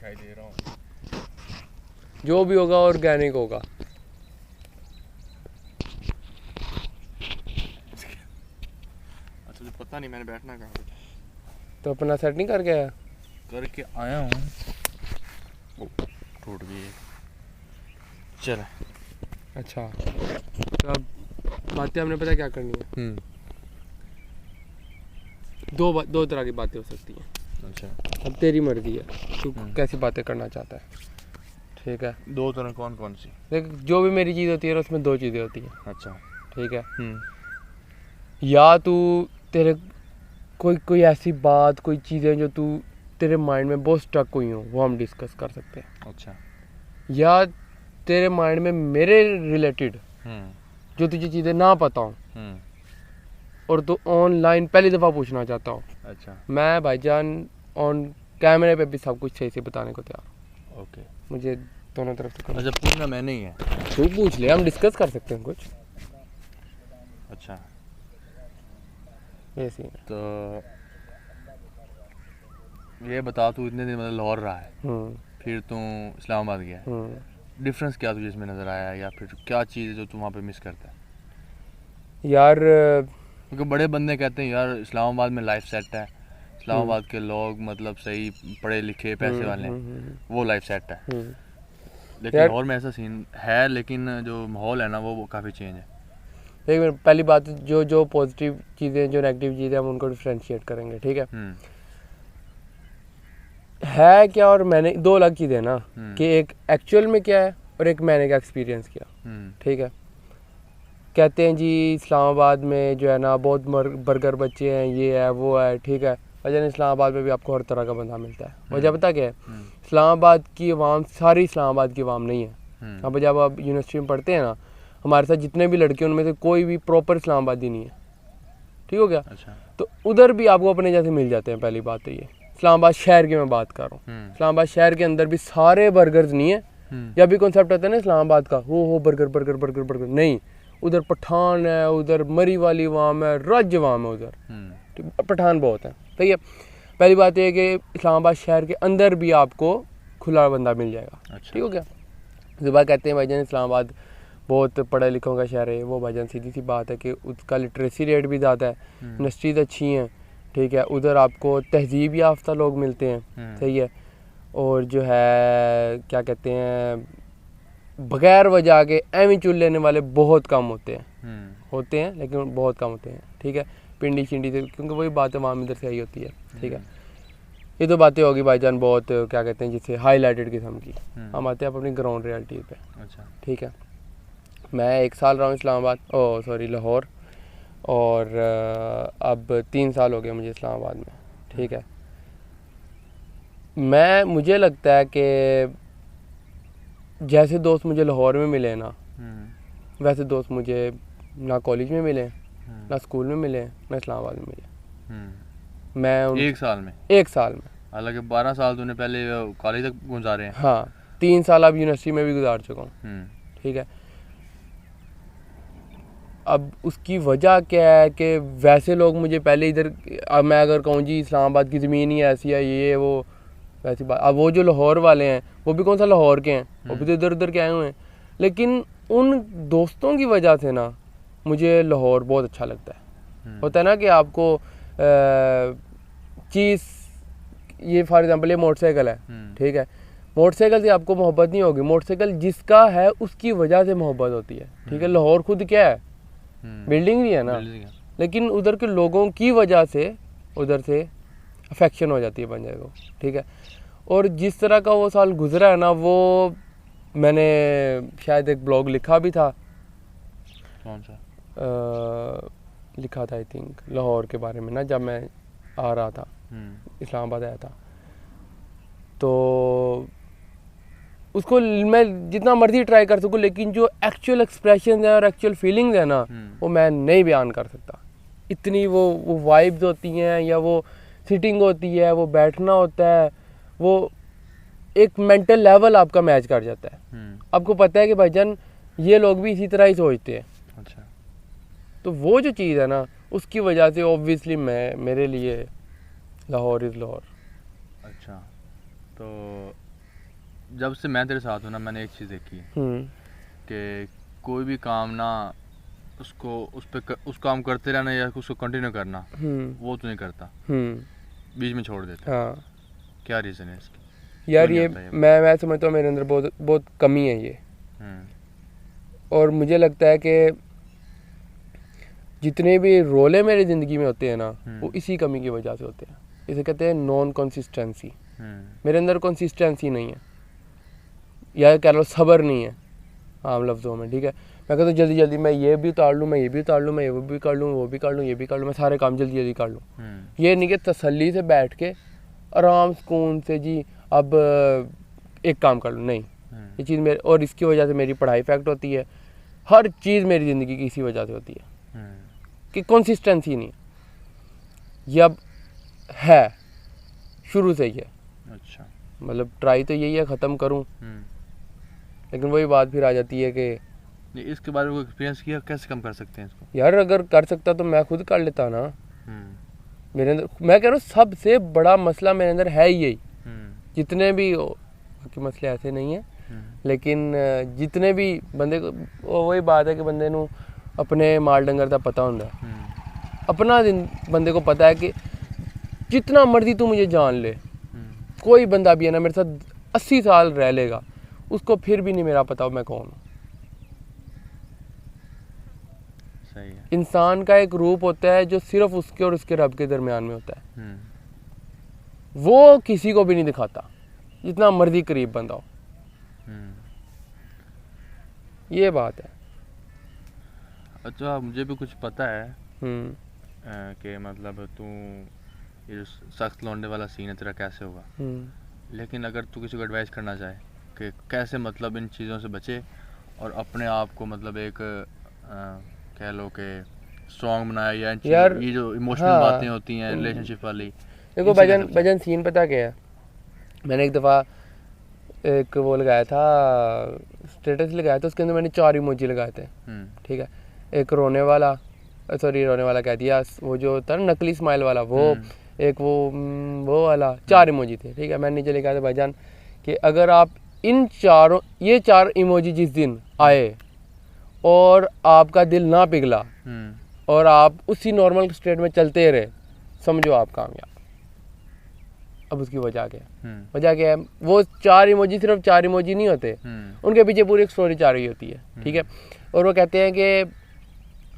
दिखाई दे रहा हूँ। जो भी होगा ऑर्गेनिक होगा। अच्छा, पता नहीं मैंने बैठना कहाँ पे। तो अपना सेट नहीं करके आया? करके आया हूँ। टूट गई। चल। अच्छा, तो अब बातें हमने पता क्या करनी है। दो तरह की बातें हो सकती हैं। अच्छा, अब तेरी मर्जी है, तू कैसी बातें करना चाहता है। ठीक है, दो तरह कौन कौन सी? देख, जो भी मेरी चीज़ होती है ना उसमें दो चीज़ें होती हैं। अच्छा। ठीक है, या तू तेरे कोई ऐसी बात, कोई चीज़ें जो तू तेरे माइंड में बहुत स्टक हुई हो, वो हम डिस्कस कर सकते हैं। अच्छा। या तेरे माइंड में मेरे रिलेटेड जो तुझे चीज़ें ना पता हो और तू ऑनलाइन पहली दफ़ा पूछना चाहता हो। अच्छा। मैं भाईजान ऑन कैमरे पे भी सब कुछ सही से बताने को तैयार हूँ। ओके, मुझे दोनों तरफ से अच्छा, पूछना मैंने ही है। तू पूछ ले, हम डिस्कस कर सकते हैं कुछ। अच्छा, ये सीन है। तो ये बता, तू इतने दिन मतलब लाहौर रहा है, फिर तू इस्लामाबाद गया है, डिफरेंस क्या तुझे इसमें नज़र आया, या फिर क्या चीज़ है जो तू वहाँ पे मिस करता है? यार क्योंकि बड़े बंदे कहते हैं यार इस्लामाबाद में लाइफ सेट है, इस्लामाबाद के लोग मतलब सही पढ़े लिखे पैसे वाले हैं, वो लाइफ सेट है। लेकिन लाहौर में ऐसा सीन है, लेकिन जो माहौल है ना वो काफ़ी चेंज है। एक मिनट, पहली बात, जो पॉजिटिव चीज़ें, जो नेगेटिव चीज़ें, हम उनको डिफ्रेंशिएट करेंगे। ठीक है क्या, और मैंने दो अलग चीज़ें ना, कि एक एक्चुअल में क्या है और एक मैंने क्या एक्सपीरियंस किया। ठीक है, कहते हैं जी इस्लामाबाद में जो है ना बहुत बर्गर बच्चे हैं, ये है वो है। ठीक है, वजह इस्लामाबाद में भी आपको हर तरह का बंदा मिलता है। वजह पता क्या है, इस्लामाबाद की अवाम सारी इस्लामाबाद की अवाम नहीं है। अब जब आप यूनिवर्सिटी में पढ़ते हैं ना, हमारे साथ जितने भी लड़के उनमें से कोई भी प्रॉपर इस्लामाबादी नहीं है। ठीक हो गया? अच्छा। तो उधर भी आपको अपने जैसे मिल जाते हैं। पहली बात तो ये, इस्लामाबाद शहर की मैं बात कर रहा हूँ। इस्लामाबाद शहर के अंदर भी सारे बर्गर्स नहीं है। या भी कॉन्सेप्ट होता है ना इस्लामाबाद का, हो बर्गर बर्गर बर्गर बर्गर, नहीं। उधर पठान है, उधर मरी वाली वाम है, रज वाम है उधर। पठान बहुत है। ठीक है, पहली बात यह है कि इस्लामाबाद शहर के अंदर भी आपको खुला बंदा मिल जाएगा। अच्छा। ठीक हो गया? सुबह कहते हैं भाईजान इस्लामाबाद बहुत पढ़े लिखों का शहर है, वो भाईजान सीधी सी बात है कि उसका लिटरेसी रेट भी ज़्यादा है, इंडस्ट्रीज अच्छी हैं। ठीक है, उधर आपको तहजीब याफ्ता लोग मिलते हैं। सही है, और जो है क्या कहते हैं, बगैर वजह के एवं चुन लेने वाले बहुत कम होते हैं, लेकिन बहुत कम होते हैं। ठीक है, पिंडी शिंडी से, क्योंकि वही बात है वहाँ इधर से आई होती है। ठीक है, ये तो बातें होगी भाईजान बहुत क्या कहते हैं जिससे हाईलाइटेड किस्म की। हम आते हैं अपनी ग्राउंड रियलिटी पे। अच्छा। ठीक है, मैं 1 साल रहा हूँ इस्लामाबाद, लाहौर, और अब 3 साल हो गए मुझे इस्लामाबाद में। ठीक है, मुझे लगता है कि जैसे दोस्त मुझे लाहौर में मिले ना, वैसे दोस्त मुझे ना कॉलेज में मिले, ना स्कूल में मिले, ना इस्लामाबाद में मिले। मैं 1 साल में? 1 साल में। हालांकि 12 साल तूने पहले कॉलेज तक गुजारे हैं। हाँ, 3 साल अब यूनिवर्सिटी में भी गुजार चुका हूँ। ठीक है, अब उसकी वजह क्या है कि वैसे लोग मुझे पहले इधर, अब मैं अगर कहूँ जी इस्लामाबाद की ज़मीन ही ऐसी है, ये वो, वैसी बात। अब वो जो लाहौर वाले हैं वो भी कौन सा लाहौर के हैं, वो भी तो इधर उधर के आए हुए हैं। लेकिन उन दोस्तों की वजह से ना मुझे लाहौर बहुत अच्छा लगता है। होता है ना कि आपको चीज़, ये फॉर एग्जांपल ये मोटरसाइकिल है। ठीक है, मोटरसाइकिल से आपको मोहब्बत नहीं होगी, मोटरसाइकिल जिसका है उसकी वजह से मोहब्बत होती है। ठीक है, लाहौर खुद क्या है, बिल्डिंग भी है ना, लेकिन उधर के लोगों की वजह से उधर से अफेक्शन हो जाती है बंदे को। ठीक है, और जिस तरह का वो साल गुजरा है ना, वो मैंने शायद एक ब्लॉग लिखा भी था। कौन सा? लिखा था आई थिंक लाहौर के बारे में ना, जब मैं आ रहा था इस्लामाबाद आया था, तो उसको मैं जितना मर्जी ट्राई कर सकूँ, लेकिन जो एक्चुअल एक्सप्रेशन है और एक्चुअल फीलिंग्स है ना, वो मैं नहीं बयान कर सकता। इतनी वो वाइब्स होती हैं, या वो सिटिंग होती है, वो बैठना होता है, वो एक मेंटल लेवल आपका मैच कर जाता है। आपको पता है कि भाईजान ये लोग भी इसी तरह ही सोचते हैं। अच्छा। तो वो जो चीज़ है ना, उसकी वजह से ऑब्वियसली मेरे लिए लाहौर इज़ लाहौर। अच्छा, तो जब से मैं तेरे साथ हूँ ना, मैंने एक चीज़ देखी है कि कोई भी काम ना उसको उस काम करते रहना या उसको कंटिन्यू करना, वो तो नहीं करता, बीच में छोड़ देता। हाँ क्या रीज़न है इसकी? यार, ये मैं समझता हूँ मेरे अंदर बहुत बहुत कमी है ये। और मुझे लगता है कि जितने भी रोले मेरी ज़िंदगी में होते हैं ना, वो इसी कमी की वजह से होते हैं। इसे कहते हैं नॉन कंसिस्टेंसी। मेरे अंदर कंसिस्टेंसी नहीं है, या कह लो सब्र नहीं है आम लफ्ज़ों में, ठीक है। मैं कहता हूँ जल्दी जल्दी मैं ये भी उतार लूँ, मैं ये भी उतार लूँ, मैं ये भी कर लूँ, वो भी कर लूँ, ये भी कर लूँ, मैं सारे काम जल्दी जल्दी कर लूँ। ये नहीं कि तसल्ली से बैठ के आराम सुकून से जी अब एक काम कर लूँ, नहीं। ये चीज़ मेरे, और इसकी वजह से मेरी पढ़ाई इफेक्ट होती है, हर चीज़ मेरी ज़िंदगी की इसी वजह से होती है कि कंसिस्टेंसी नहीं। ये अब है शुरू से ही है। अच्छा, मतलब ट्राई तो यही है ख़त्म करूँ, लेकिन वही बात फिर आ जाती है कि इसके बारे में कोई एक्सपीरियंस किया, कैसे कम कर सकते हैं इसको? यार अगर कर सकता तो मैं खुद कर लेता ना। मेरे अंदर, मैं कह रहा हूँ सबसे बड़ा मसला मेरे अंदर है यही। जितने भी बाकी मसले ऐसे नहीं है, लेकिन जितने भी बंदे को, वही बात है कि बंदे नू अपने माल डंगर का पता होता है, अपना बंदे को पता है कि जितना मर्जी तू मुझे जान ले, कोई बंदा भी है ना मेरे साथ 80 साल रह लेगा, उसको फिर भी नहीं मेरा पता मैं कौन हूँ। सही है। इंसान का एक रूप होता है जो सिर्फ उसके और उसके रब के दरमियान में होता है, वो किसी को भी नहीं दिखाता, जितना मर्जी करीब बंदा हो। ये बात है। अच्छा, मुझे भी कुछ पता है कि मतलब तू ये सख्त लौंडे वाला सीन है तेरा कैसे होगा, लेकिन अगर तू किसी को एडवाइस करना चाहे कि कैसे मतलब इन चीज़ों से बचे और अपने आप को मतलब एक कह लो कि स्ट्रॉन्ग बनाया, या यार ये जो इमोशनल बातें होती हैं रिलेशनशिप वाली। देखो भजन सीन पता क्या है, मैंने एक दफ़ा एक वो लगाया था, स्टेटस लगाया था, उसके अंदर मैंने 4 इमोजी लगाए थे, ठीक है। एक रोने वाला, सॉरी रोने वाला कह दिया, वो जो था नकली स्माइल वाला, वो एक वो वाला, 4 इमोजी थे, ठीक है। मैंने नीचे लिखा था भाईजान कि अगर आप इन चारों, ये 4 इमोजी जिस दिन आए और आपका दिल ना पिघला और आप उसी नॉर्मल स्टेट में चलते रहे, समझो आप कामयाब। अब उसकी वजह क्या है? वजह क्या है? वो 4 इमोजी सिर्फ 4 इमोजी नहीं होते, उनके पीछे पूरी एक स्टोरी चाह रही होती है, ठीक है। और वो कहते हैं कि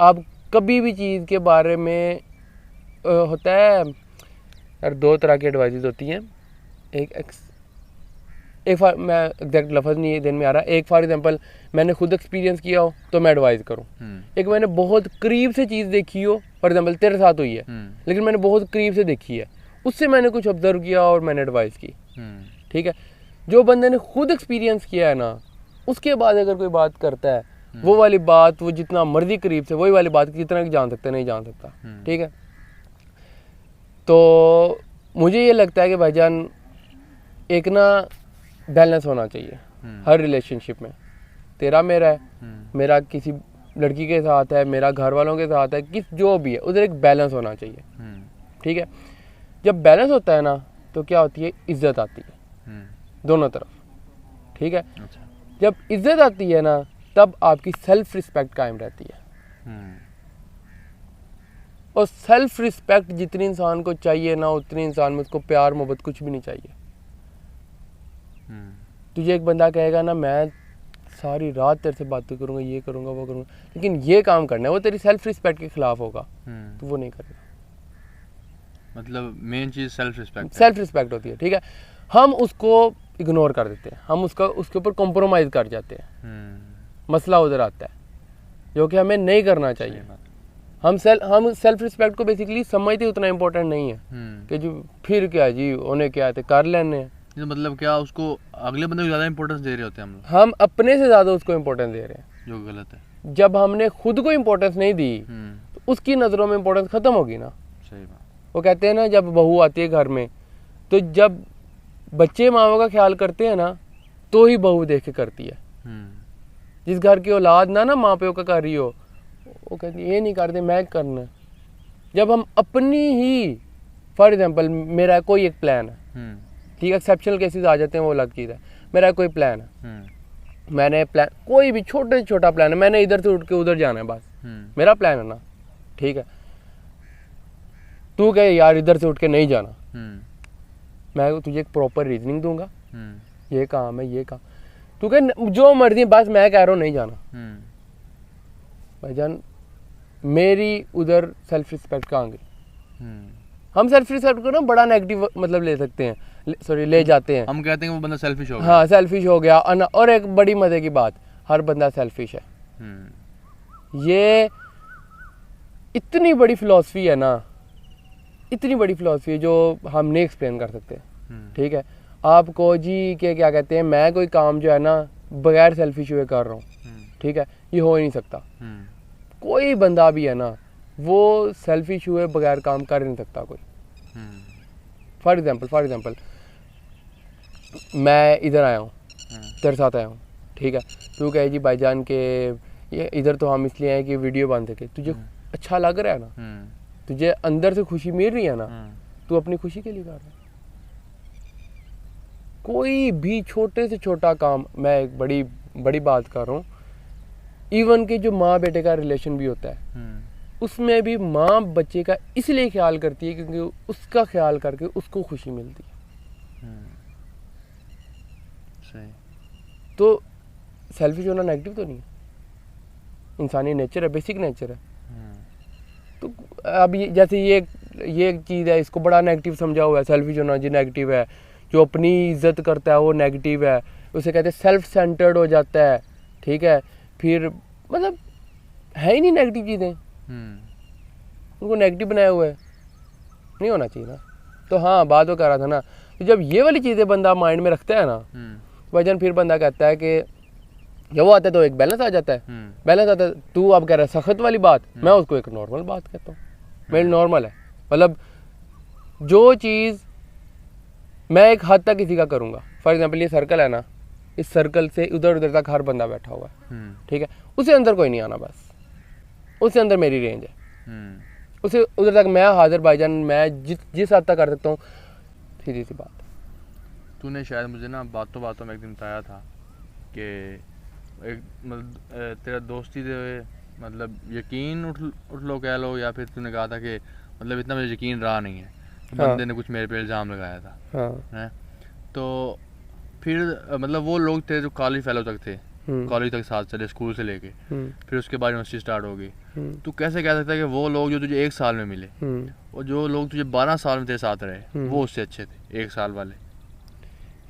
आप कभी भी चीज़ के बारे में होता है यार, 2 तरह की एडवाइस होती हैं। एक मैं एग्जैक्ट लफ्ज़ नहीं दिन में आ रहा, एक फॉर एग्जांपल मैंने खुद एक्सपीरियंस किया हो तो मैं एडवाइस करूं, एक मैंने बहुत करीब से चीज़ देखी हो, फॉर एग्जांपल तेरे साथ हुई है, लेकिन मैंने बहुत करीब से देखी है, उससे मैंने कुछ ऑब्जर्व किया और मैंने एडवाइस की, ठीक है। जो बंदे ने खुद एक्सपीरियंस किया है ना, उसके बाद अगर कोई बात करता है, वो वाली बात वो जितना मर्जी करीब से वही वाली बात कितना जान सकता नहीं जान सकता, ठीक है। तो मुझे ये लगता है कि भाईजान एक ना बैलेंस होना चाहिए हर रिलेशनशिप में। तेरा मेरा है, मेरा किसी लड़की के साथ है, मेरा घर वालों के साथ है, किस जो भी है, उधर एक बैलेंस होना चाहिए, ठीक है। जब बैलेंस होता है ना तो क्या होती है, इज्जत आती है दोनों तरफ, ठीक है। जब इज्जत आती है ना तब आपकी सेल्फ रिस्पेक्ट कायम रहती है, और सेल्फ रिस्पेक्ट जितनी इंसान को चाहिए ना, उतनी इंसान में उसको प्यार मोहब्बत कुछ भी नहीं चाहिए। तुझे एक बंदा कहेगा ना मैं सारी रात तेरे से बातें करूंगा, ये करूंगा, वो करूंगा, लेकिन ये काम करना है, वो तेरी सेल्फ रिस्पेक्ट के खिलाफ होगा, तो वो नहीं करेगा। मतलब मेन चीज़ सेल्फ रिस्पेक्ट होती है, ठीक है। हम उसको इग्नोर कर देते हैं, हम उसके ऊपर कॉम्प्रोमाइज़ कर जाते हैं, मसला उधर आता है, जो कि हमें नहीं करना चाहिए। हम सेल्फ रिस्पेक्ट को बेसिकली समझते उतना इम्पोर्टेंट नहीं है कि जो फिर क्या जी उन्हें क्या है कर लेने, मतलब क्या उसको अगले बंदे को ज़्यादा इंपॉर्टेंस दे रहे होते हैं हम अपने से ज़्यादा उसको इम्पोर्टेंस दे रहे हैं, जो गलत है। जब हमने खुद को इम्पोर्टेंस नहीं दी तो उसकी नज़रों में इम्पोर्टेंस ख़त्म होगी ना। सही बात। वो कहते हैं ना जब बहू आती है घर में, तो जब बच्चे माँ का ख्याल करते हैं ना तो ही बहू देख के करती है। जिस घर की औलाद ना माँ प्यो का कर रही हो, वो कहती है ये नहीं करते मैं करना। जब हम अपनी ही, फॉर एग्जांपल मेरा कोई एक प्लान है, ठीक है, एक्सेप्शनल केसेस आ जाते हैं वो अलग चीज़ है, मेरा कोई प्लान है, मैंने प्लान कोई भी छोटे से छोटा प्लान है, मैंने इधर से उठ के उधर जाना है बस, मेरा प्लान है ना, ठीक है। तू कहे यार इधर से उठ के नहीं जाना, मैं तुझे एक प्रॉपर रीजनिंग दूंगा, ये काम है, ये काम, तू कहे जो मर्जी, बस मैं कह रहा हूँ नहीं जाना। भाईजान मेरी उधर सेल्फ रिस्पेक्ट कहाँ गई? हम सेल्फ रिस्पेक्ट को ना बड़ा नेगेटिव मतलब ले सकते हैं, सॉरी ले जाते हैं, हम कहते हैं वो बंदा सेल्फिश हो गया। हाँ सेल्फिश हो गया। और एक बड़ी मजे की बात, हर बंदा सेल्फिश है। ये इतनी बड़ी फिलॉसफी है ना, इतनी बड़ी फिलॉसफी है जो हम नहीं एक्सप्लेन कर सकते, ठीक है। आपको जी के क्या कहते हैं, मैं कोई काम जो है ना बगैर सेल्फिश हुए कर रहा हूँ, ठीक है, ये हो ही नहीं सकता। कोई बंदा भी है ना वो सेल्फिश हुए बगैर काम कर नहीं सकता कोई। फॉर एग्जांपल मैं इधर आया हूँ, तेरे साथ आया हूँ, ठीक है, तू कहे जी भाईजान के ये इधर तो हम इसलिए आए कि वीडियो बन सके, तुझे अच्छा लग रहा है ना, तुझे अंदर से खुशी मिल रही है ना, तू अपनी खुशी के लिए कर रहा है। कोई भी छोटे से छोटा काम, मैं एक बड़ी बात कर रहा हूँ, इवन कि जो माँ बेटे का रिलेशन भी होता है, उसमें भी माँ बच्चे का इसलिए ख्याल करती है क्योंकि उसका ख्याल करके उसको खुशी मिलती है। सही। तो सेल्फिश होना नेगेटिव तो नहीं है, इंसानी नेचर है, बेसिक नेचर है। तो अब जैसे ये एक चीज़ है, इसको बड़ा नेगेटिव समझा हुआ है, सेल्फिश होना जी नेगेटिव है, जो अपनी इज्जत करता है वो नेगेटिव है, उसे कहते हैं सेल्फ सेंटर्ड हो जाता है, ठीक है। फिर मतलब है ही नहीं नेगेटिव चीज़ें, उनको नेगेटिव बनाया हुआ है, नहीं होना चाहिए ना। तो हाँ बात वो कर रहा था ना, तो जब ये वाली चीज़ें बंदा माइंड में रखता है ना वजन, फिर बंदा कहता है कि जब वो आता है तो एक बैलेंस आ जाता है, बैलेंस आता है। तू अब कह रहा है सख्त वाली बात, मैं उसको एक नॉर्मल बात कहता हूँ, मेरी नॉर्मल है। मतलब जो चीज़ मैं एक हद तक किसी का करूँगा, फॉर एग्जांपल ये सर्कल है ना, इस सर्कल से उधर उधर तक हर बंदा बैठा हुआ है, ठीक है, उससे अंदर कोई नहीं आना, बस उससे अंदर मेरी रेंज है, उसे उधर तक मैं हाजिर भाईजान, मैं जिस हद तक कर सकता हूँ, सीधी सी बात। तूने शायद मुझे ना बातों बातों में एक दिन बताया था कि एक मतलब तेरा दोस्ती से मतलब यकीन उठ लो कह लो, या फिर तूने कहा था कि मतलब इतना मुझे यकीन रहा नहीं है, बंदे ने कुछ मेरे पे इल्ज़ाम लगाया था, हैं। तो फिर मतलब वो लोग थे जो कॉलेज फेलो तक थे, कॉलेज तक साथ चले, स्कूल से लेके, फिर उसके बाद यूनिवर्सिटी स्टार्ट हो गई। तू कैसे कह सकता है कि वो लोग जो तुझे 1 साल में मिले और जो लोग तुझे 12 साल में तेरे साथ रहे वो उससे अच्छे थे 1 साल वाले?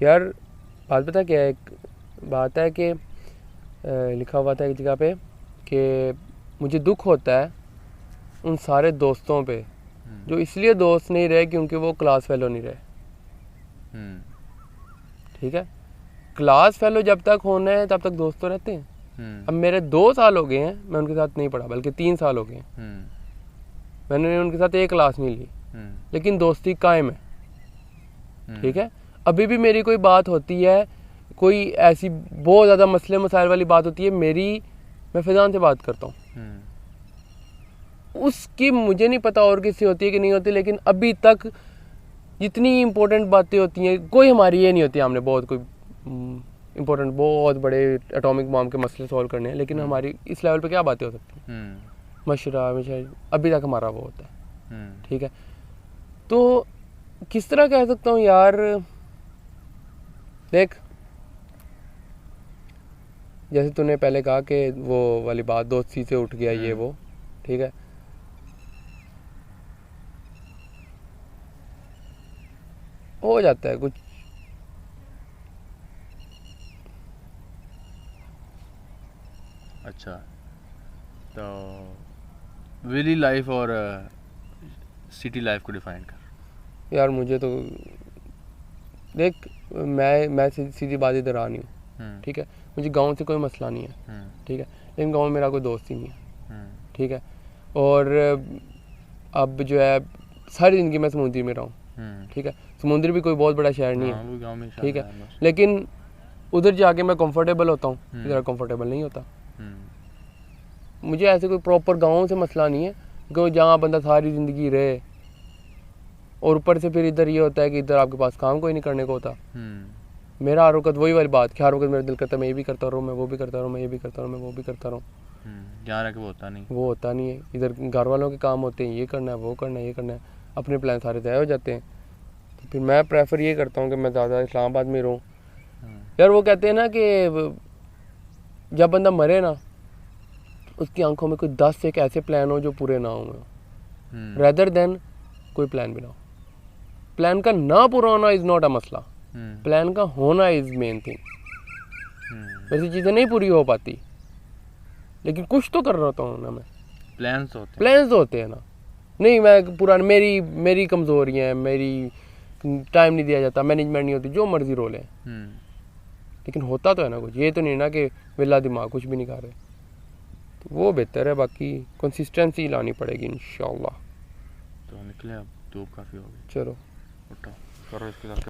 यार बात पता क्या है, एक बात है कि लिखा हुआ था एक जगह पे कि मुझे दुख होता है उन सारे दोस्तों पे जो इसलिए दोस्त नहीं रहे क्योंकि वो क्लास फेलो नहीं रहे, ठीक है। क्लास फेलो जब तक होना है तब तक दोस्त तो रहते हैं। अब मेरे 2 साल हो गए हैं, मैं उनके साथ नहीं पढ़ा, बल्कि 3 साल हो गए हैं, मैंने उनके साथ एक क्लास नहीं ली, लेकिन दोस्ती कायम है, ठीक है। अभी भी मेरी कोई बात होती है, कोई ऐसी बहुत ज़्यादा मसले मसाइल वाली बात होती है मेरी, मैं फैज़ान से बात करता हूँ, उसकी मुझे नहीं पता और किसी होती है कि नहीं होती, लेकिन अभी तक जितनी इम्पोर्टेंट बातें होती हैं कोई हमारी ये नहीं होती, हमने बहुत कोई इम्पोर्टेंट बहुत बड़े एटॉमिक बॉम्ब के मसले सॉल्व करने हैं, लेकिन हमारी इस लेवल पे क्या बातें हो सकती हैं, मशरा अभी तक हमारा वो होता है, ठीक है। तो किस तरह कह सकता हूँ यार, देख जैसे तूने पहले कहा कि वो वाली बात दोस्ती से उठ गया ये वो, ठीक है, हो जाता है कुछ। अच्छा, तो विली लाइफ और सिटी लाइफ को डिफाइन कर। यार मुझे तो देख, मैं सीधी बात इधर आ नहीं हूँ, ठीक है, मुझे गांव से कोई मसला नहीं है, ठीक है, लेकिन गांव में मेरा कोई दोस्त ही नहीं है, ठीक है। और अब जो है सारी ज़िंदगी मैं समुद्री में रहा हूँ, ठीक है, समुद्र भी कोई बहुत बड़ा शहर नहीं है, ठीक है, लेकिन उधर जाके मैं कंफर्टेबल होता हूँ, इधर कंफर्टेबल नहीं होता। मुझे ऐसे कोई प्रॉपर गाँव से मसला नहीं है, क्योंकि जहाँ बंदा सारी ज़िंदगी रहे, और ऊपर से फिर इधर ये होता है कि इधर आपके पास काम कोई नहीं करने को होता, मेरा हर वक्त वही वाली बात कि हर वक्त मेरा दिल करता है मैं ये भी करता रहूँ, मैं वो भी करता रहूँ, मैं ये भी करता रहूँ, मैं वो भी करता रहूँ। यहाँ रह के वो होता नहीं। वो होता नहीं है। इधर घर वालों के काम होते हैं, ये करना है, वो करना है, ये करना है, अपने प्लान सारे ज़ाया हो जाते हैं। तो फिर मैं प्रेफर ये करता हूँ कि मैं ज़्यादा इस्लामाबाद में रहूँ। यार वो कहते हैं ना कि जब बंदा मरे ना, उसकी आंखों में कोई 10 एक ऐसे प्लान हो जो पूरे ना हो, रेदर देन कोई प्लान भी ना हो। प्लान का ना पूरा होना इज़ नॉट अ मसला, प्लान का होना इज़ मेन थिंग। वैसी चीज़ें नहीं पूरी हो पाती, लेकिन कुछ तो कर रहा हूँ ना मैं। प्लान्स तो होते हैं ना। नहीं मैं पूरा मेरी कमज़ोरी है, मेरी टाइम नहीं दिया जाता, मैनेजमेंट नहीं होती, जो मर्जी रोल है, लेकिन होता तो है ना कुछ। ये तो नहीं ना कि वेला दिमाग कुछ भी नहीं कर रहे। तो वो बेहतर है। बाकी कंसिस्टेंसी लानी पड़ेगी इंशाल्लाह। तो निकले अब धूप काफ़ी हो गई। चलो उठो करो इसके साथ।